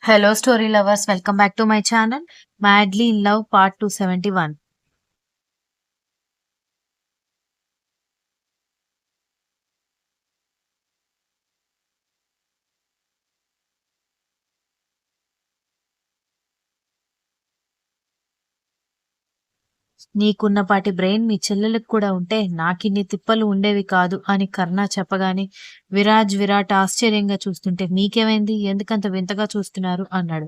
Hello, story lovers. Welcome back to my channel, Madly in Love Part 271. నీకున్నపాటి brain మీ చెల్లెలకు కూడా ఉంటే నాకిన్ని తిప్పలు ఉండేవి కాదు అని కర్ణ చెప్పగానే విరాట్ ఆశ్చర్యంగా చూస్తుంటే మీకేమైంది, ఎందుకంత వింతగా చూస్తున్నారు అన్నాడు.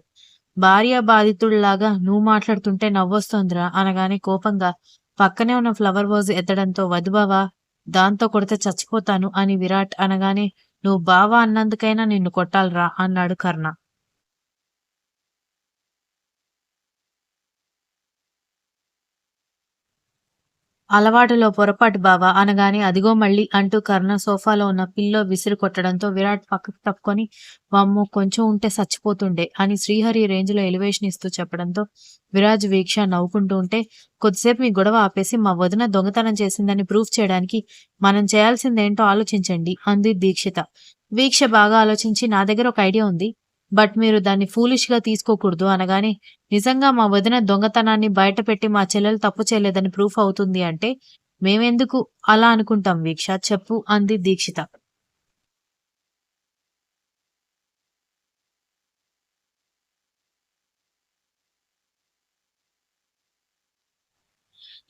భార్య బాధితుడిలాగా నువ్వు మాట్లాడుతుంటే నవ్వొస్తోందిరా అనగానే కోపంగా పక్కనే ఉన్న ఫ్లవర్ వాజ్ ఎత్తడంతో వద్దు బావా, దాంతో కొడితే చచ్చిపోతాను అని విరాట్ అనగానే నువ్వు బావా అన్నందుకైనా నిన్ను కొట్టాలిరా అన్నాడు కర్ణ. అలవాటులో పొరపాటు బావా అనగానే అదిగో మళ్ళీ అంటూ కర్ణ సోఫాలో ఉన్న పిల్లో విసిరి కొట్టడంతో విరాట్ పక్కకు తప్పుకొని వామ్మో కొంచెం ఉంటే చచ్చిపోతుండే అని శ్రీహరి రేంజ్లో ఎలివేషన్ ఇస్తూ చెప్పడంతో విరాజ్ వీక్ష నవ్వుకుంటూ ఉంటే కొద్దిసేపు మీ గొడవ ఆపేసి మా వదిన దొంగతనం చేసిందని ప్రూఫ్ చేయడానికి మనం చేయాల్సిందేంటో ఆలోచించండి అంది దీక్షిత. వీక్ష బాగా ఆలోచించి నా దగ్గర ఒక ఐడియా ఉంది, బట్ మీరు దాన్ని ఫూలిష్‌గా తీసుకోకూడదు అనగానే, నిజంగా మా వదిన దొంగతనాన్ని బయటపెట్టి మా చెల్లెలు తప్పు చేయలేదని ప్రూఫ్ అవుతుంది అంటే, మేమెందుకు అలా అనుకుంటాం వీక్ష చెప్పు అంది దీక్షిత.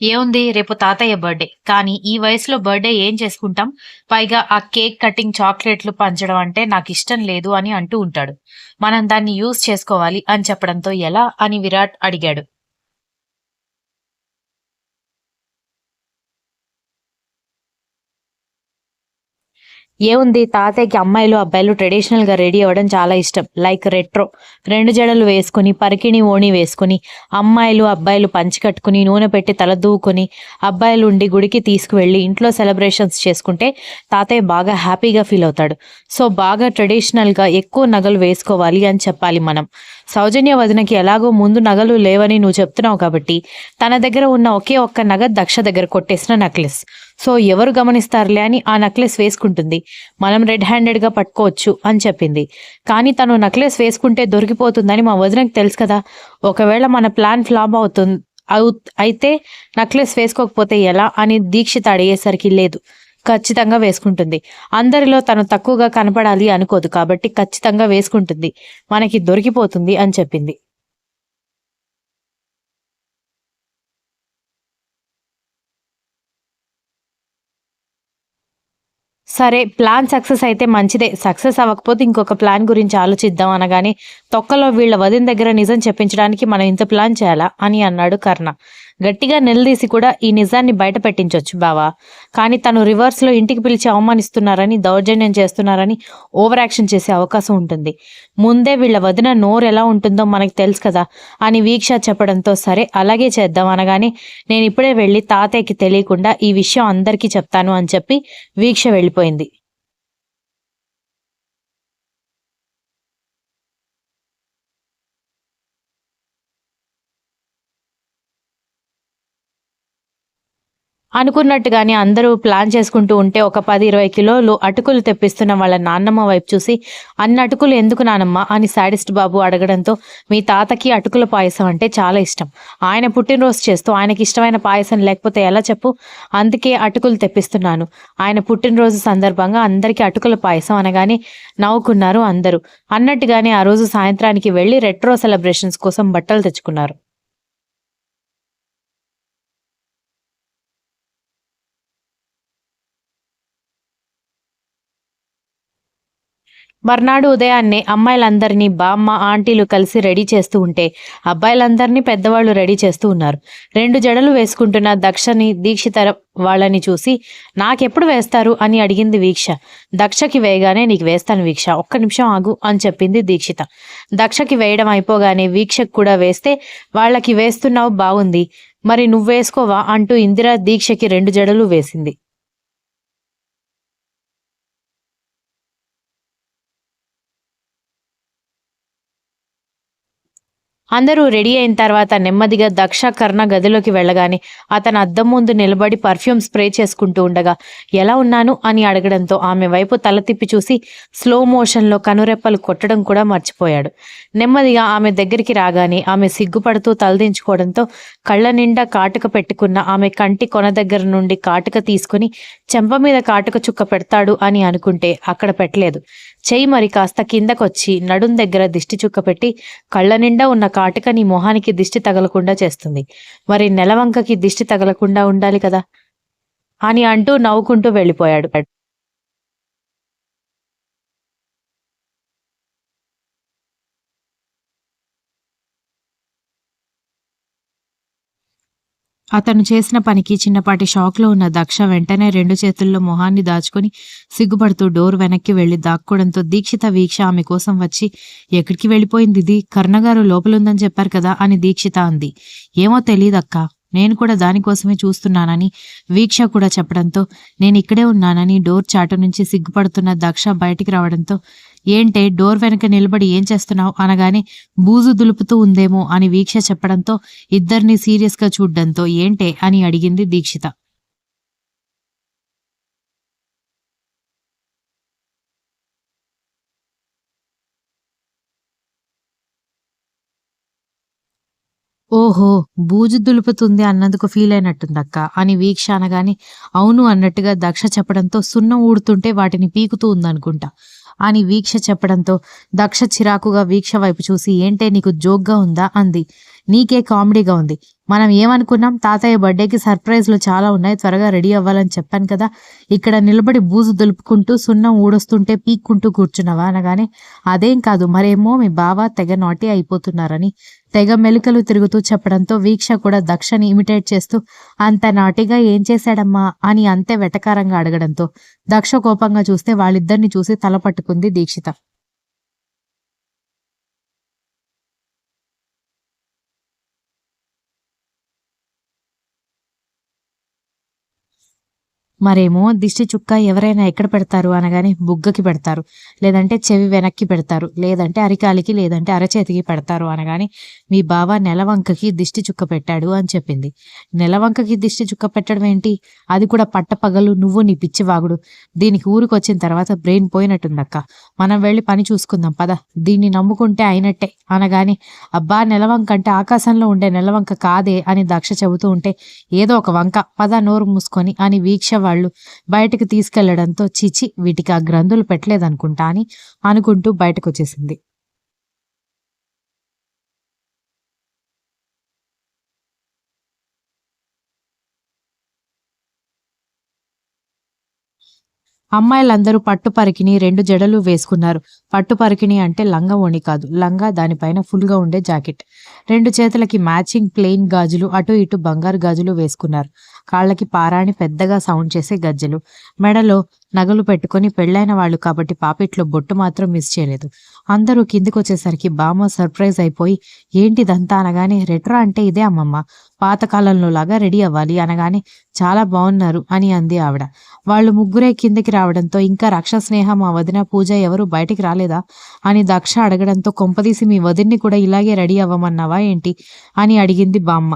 ఏముంది, రేపు తాతయ్య బర్త్‌డే. కానీ ఈ వయసులో బర్త్‌డే ఏం చేసుకుంటాం? పైగా ఆ కేక్ కటింగ్, చాక్లెట్‌లు పంచడం అంటే నాకిష్టం లేదు అని అంటూ ఉంటాడు. మనం దాన్ని యూజ్ చేసుకోవాలి అని చెప్పడంతో ఎలా అని విరాట్ అడిగాడు. ఏముంది, తాతయ్యకి అమ్మాయిలు అబ్బాయిలు ట్రెడిషనల్ గా రెడీ అవ్వడం చాలా ఇష్టం. లైక్ రెట్రో, రెండు జడలు వేసుకుని పరికిణి ఓణి వేసుకుని అమ్మాయిలు అబ్బాయిలు పంచి కట్టుకుని నూనె పెట్టి తల దూకుని అబ్బాయిలు ఉండి గుడికి తీసుకువెళ్ళి ఇంట్లో సెలబ్రేషన్స్ చేసుకుంటే తాతయ్య బాగా హ్యాపీగా ఫీల్ అవుతాడు. సో బాగా ట్రెడిషనల్ గా ఎక్కువ నగలు వేసుకోవాలి అని చెప్పాలి మనం. సౌజన్య వదినకి ఎలాగో ముందు నగలు లేవని నువ్వు చెప్తున్నావు కాబట్టి తన దగ్గర ఉన్న ఒకే ఒక్క నగ దక్ష దగ్గర కొట్టేసిన నెక్లెస్. సో ఎవరు గమనిస్తారులే అని ఆ నెక్లెస్ వేసుకుంటుంది. మనం రెడ్ హ్యాండెడ్‌గా పట్టుకోవచ్చు అని చెప్పింది. కానీ తను నెక్లెస్ వేసుకుంటే దొరికిపోతుందని మా వదినకి తెలుసు కదా! ఒకవేళ మన ప్లాన్ ఫ్లాప్ అయితే నెక్లెస్ వేసుకోకపోతే ఎలా అని దీక్షిత అడిగేసరికి లేదు, ఖచ్చితంగా వేసుకుంటుంది. అందరిలో తను తక్కువగా కనపడాలి అనుకోదు కాబట్టి ఖచ్చితంగా వేసుకుంటుంది. మనకి దొరికిపోతుంది అని చెప్పింది. సరే, ప్లాన్ సక్సెస్ అయితే మంచిదే. సక్సెస్ అవ్వకపోతే ఇంకొక ప్లాన్ గురించి ఆలోచిద్దాం అనగానే, తొక్కలో వీళ్ళ వదిన దగ్గర నిజం చెప్పించడానికి మనం ఇంత ప్లాన్ చేయాలా అని అన్నాడు కర్ణ. గట్టిగా నిలదీసి కూడా ఈ నిజాన్ని బయట పెట్టించొచ్చు బావా. కానీ తను రివర్స్‌లో ఇంటికి పిలిచి అవమానిస్తున్నారని, దౌర్జన్యం చేస్తున్నారని ఓవర్ యాక్షన్ చేసే అవకాశం ఉంటుంది. ముందే వీళ్ళ వదిన నోరు ఎలా ఉంటుందో మనకు తెలుసు కదా అని వీక్ష చెప్పడంతో సరే అలాగే చేద్దాం అనగానే, నేనిప్పుడే వెళ్ళి తాతయ్యకి తెలియకుండా ఈ విషయం అందరికీ చెప్తాను అని చెప్పి వీక్ష వెళ్ళిపోయింది. అనుకున్నట్టుగానే అందరూ ప్లాన్ చేసుకుంటూ ఉంటే ఒక 10, 20 కిలోలు అటుకులు తెప్పిస్తున్న వాళ్ళ నాన్నమ్మ వైపు చూసి, అన్ని అటుకులు ఎందుకు నానమ్మ అని శాడిస్ట్ బాబు అడగడంతో, మీ తాతకి అటుకుల పాయసం అంటే చాలా ఇష్టం. ఆయన పుట్టినరోజు చేస్తూ ఆయనకి ఇష్టమైన పాయసం లేకపోతే ఎలా చెప్పు? అందుకే అటుకులు తెప్పిస్తున్నాను. ఆయన పుట్టినరోజు సందర్భంగా అందరికీ అటుకుల పాయసం అనగానే నవ్వుకున్నారు అందరూ. అన్నట్టుగానే ఆ రోజు సాయంత్రానికి వెళ్లి రెట్రో సెలబ్రేషన్స్ కోసం బట్టలు తెచ్చుకున్నారు. మర్నాడు ఉదయాన్నే అమ్మాయిలందరినీ బామ్మ, ఆంటీలు కలిసి రెడీ చేస్తూ ఉంటే అబ్బాయిలందరినీ పెద్దవాళ్ళు రెడీ చేస్తూ ఉన్నారు. 2 జడలు వేసుకుంటున్న దక్షని, దీక్షిత వాళ్ళని చూసి నాకెప్పుడు వేస్తారు అని అడిగింది వీక్ష. దక్షకి వేయగానే నీకు వేస్తాను వీక్ష, ఒక్క నిమిషం ఆగు అని చెప్పింది దీక్షిత. దక్షకి వేయడం అయిపోగానే వీక్షకు కూడా వేస్తే వాళ్ళకి వేస్తున్నావు బాగుంది, మరి నువ్వేసుకోవా అంటూ ఇందిర దీక్షకి 2 జడలు వేసింది. అందరూ రెడీ అయిన తర్వాత నెమ్మదిగా దక్ష కర్ణ గదిలోకి వెళ్ళగానే అతను అద్దం ముందు నిలబడి పర్ఫ్యూమ్ స్ప్రే చేసుకుంటూ ఉండగా ఎలా ఉన్నాను అని అడగడంతో ఆమె వైపు తల తిప్పి చూసి స్లో మోషన్లో కనురెప్పలు కొట్టడం కూడా మర్చిపోయాడు. నెమ్మదిగా ఆమె దగ్గరికి రాగానే ఆమె సిగ్గుపడుతూ తలదించుకోవడంతో కళ్ళ నిండా కాటుక పెట్టుకున్న ఆమె కంటి కొన దగ్గర నుండి కాటుక తీసుకుని చెంప మీద కాటుక చుక్క పెడతాడు అని అనుకుంటే అక్కడ పెట్టలేదు. చెయ్యి మరి కాస్త కిందకొచ్చి నడుం దగ్గర దిష్టి చుక్క పెట్టి కళ్ళ నిండా ఉన్న కాటుక నీ మొహానికి దిష్టి తగలకుండా చేస్తుంది. మరి నెలవంకకి దిష్టి తగలకుండా ఉండాలి కదా అని అంటూ నవ్వుకుంటూ వెళ్ళిపోయాడు. అతను చేసిన పనికి చిన్నపాటి షాక్లో ఉన్న దక్ష వెంటనే 2 చేతుల్లో మొహాన్ని దాచుకుని సిగ్గుపడుతూ డోర్ వెనక్కి వెళ్లి దాక్కోవడంతో దీక్షిత వీక్ష ఆమె కోసం వచ్చి ఎక్కడికి వెళ్ళిపోయింది ఇది, కర్ణగారు లోపలుందని చెప్పారు కదా అని దీక్షిత అంది. ఏమో తెలీదక్కా, నేను కూడా దానికోసమే చూస్తున్నానని వీక్ష కూడా చెప్పడంతో నేను ఇక్కడే ఉన్నానని డోర్ చాటు నుంచి సిగ్గుపడుతున్న దక్ష బయటికి రావడంతో ఏంటే డోర్ వెనక నిలబడి ఏం చేస్తున్నావు అనగానే బూజు దులుపుతూ ఉందేమో అని వీక్ష చెప్పడంతో ఇద్దరిని సీరియస్గా చూడ్డంతో ఏంటే అని అడిగింది దీక్షిత. ఓహో, బూజు దులుపుతుంది అన్నందుకు ఫీల్ అయినట్టుందక్క అని వీక్ష అనగానే అవును అన్నట్టుగా దక్ష చెప్పడంతో సున్నం ఊడుతుంటే వాటిని పీకుతూ ఉందనుకుంటా అని వీక్ష చెప్పడంతో దక్ష చిరాకుగా వీక్ష వైపు చూసి ఏంటే నీకు జోక్గా ఉందా అంది. నీకే కామెడీగా ఉంది. మనం ఏమనుకున్నాం, తాతయ్య బర్త్డేకి సర్ప్రైజ్లు చాలా ఉన్నాయి, త్వరగా రెడీ అవ్వాలని చెప్పాను కదా, ఇక్కడ నిలబడి బూజు దులుపుకుంటూ సున్నం ఊడొస్తుంటే పీక్కుంటూ కూర్చున్నావా అనగానే అదేం కాదు, మరేమో మీ బావ తెగ నాటి అయిపోతున్నారని తెగ మెలికలు తిరుగుతూ చెప్పడంతో వీక్ష కూడా దక్షని ఇమిటేట్ చేస్తూ అంత నాటిగా ఏం చేశాడమ్మా అని అంతే వెటకారంగా అడగడంతో దక్ష కోపంగా చూస్తే వాళ్ళిద్దరిని చూసి తల పట్టుకుంది దీక్షిత. మరేమో దిష్టి చుక్క ఎవరైనా ఎక్కడ పెడతారు అనగానే బుగ్గకి పెడతారు, లేదంటే చెవి వెనక్కి పెడతారు, లేదంటే అరికాలికి, లేదంటే అరచేతికి పెడతారు అనగానే మీ బావ నెలవంకకి దిష్టి చుక్క పెట్టాడు అని చెప్పింది. నెలవంకకి దిష్టి చుక్క పెట్టడం ఏంటి, అది కూడా పట్టపగలు, నువ్వు నీ పిచ్చివాగుడు, దీనికి ఊరికొచ్చిన తర్వాత బ్రెయిన్ పోయినట్టుందక్క, మనం వెళ్ళి పని చూసుకుందాం పద, దీన్ని నమ్ముకుంటే అయినట్టే అనగానే అబ్బా నెలవంక అంటే ఆకాశంలో ఉండే నెలవంక కాదే అని దక్ష చెబుతూ ఉంటే ఏదో ఒక వంక, పద నోరు మూసుకొని అని వీక్ష వాళ్ళు బయటకు తీసుకెళ్లడంతో చిచి వీటికి ఆ గ్రంథులు పెట్టలేదనుకుంటా అని అనుకుంటూ బయటకు వచ్చేసింది. అమ్మాయిలందరూ పట్టు పరికిణి 2 జడలు వేసుకున్నారు. పట్టు పరికిణి అంటే లంగా ఓణి కాదు, లంగా దానిపైన ఫుల్గా ఉండే జాకెట్. 2 చేతులకి మ్యాచింగ్ ప్లెయిన్ గాజులు, అటు ఇటు బంగారు గాజులు వేసుకున్నారు. కాళ్ళకి పారాణి పెద్దగా సౌండ్ చేసే గజ్జెలు, మెడలో నగలు పెట్టుకుని పెళ్లైన వాళ్ళు కాబట్టి పాపిట్లో బొట్టు మాత్రం మిస్ చేయలేదు. అందరూ కిందికొచ్చేసరికి బామ్మ సర్ప్రైజ్ అయిపోయి ఏంటిదంతా అనగానే రెట్రో అంటే ఇదే అమ్మమ్మ, పాతకాలంలో లాగా రెడీ అవ్వాలి అనగానే చాలా బాగున్నారు అని అంది ఆవిడ. వాళ్ళు ముగ్గురే కిందికి రావడంతో ఇంకా రక్ష స్నేహ మా వదిన పూజ ఎవరు బయటికి రాలేదా అని దక్ష అడగడంతో కొంపదీసి మీ వదిన్ని కూడా ఇలాగే రెడీ అవ్వమన్నావా ఏంటి అని అడిగింది బామ్మ.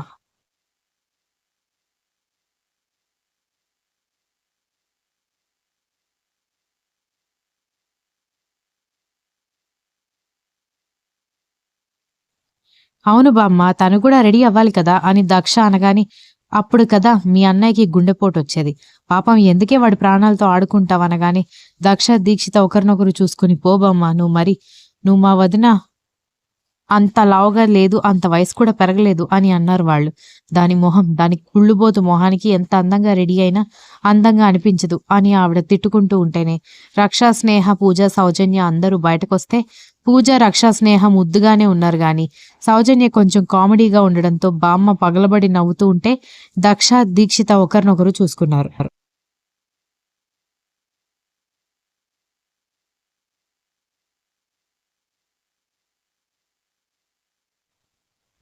అవును బామ్మ, తను కూడా రెడీ అవ్వాలి కదా అని దక్ష అనగాని అప్పుడు కదా మీ అన్నయ్యకి గుండెపోటు వచ్చేది, పాపం ఎందుకే వాడి ప్రాణాలతో ఆడుకుంటావనగాని దక్ష దీక్షిత ఒకరినొకరు చూసుకుని పో బామ్మ, నువ్వు మా వదిన అంత లావుగా లేదు, అంత వయసు కూడా పెరగలేదు అని అన్నారు వాళ్ళు. దాని కుళ్ళుబోతు మొహానికి ఎంత అందంగా రెడీ అయినా అందంగా అనిపించదు అని ఆవిడ తిట్టుకుంటూ ఉంటేనే రక్షా స్నేహ పూజ సౌజన్య అందరూ బయటకొస్తే పూజ రక్షా స్నేహ ముద్దుగానే ఉన్నారు గాని సౌజన్య కొంచెం కామెడీగా ఉండడంతో బామ్మ పగలబడి నవ్వుతూ ఉంటే దక్ష దీక్షిత ఒకరినొకరు చూసుకున్నారు.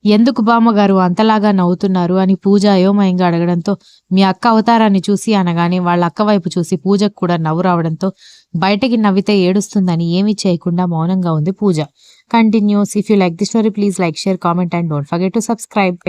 ఎందుకు బామ్మగారు అంతలాగా నవ్వుతున్నారు అని పూజ అయోమయంగా అడగడంతో మీ అక్క అవతారాన్ని చూసి అనగానే వాళ్ళ అక్క వైపు చూసి పూజకు కూడా నవ్వు రావడంతో బయటకి నవ్వితే ఏడుస్తుందని ఏమీ చేయకుండా మౌనంగా ఉంది పూజ. continues. If you like the story, please like, share, comment and don't forget to subscribe.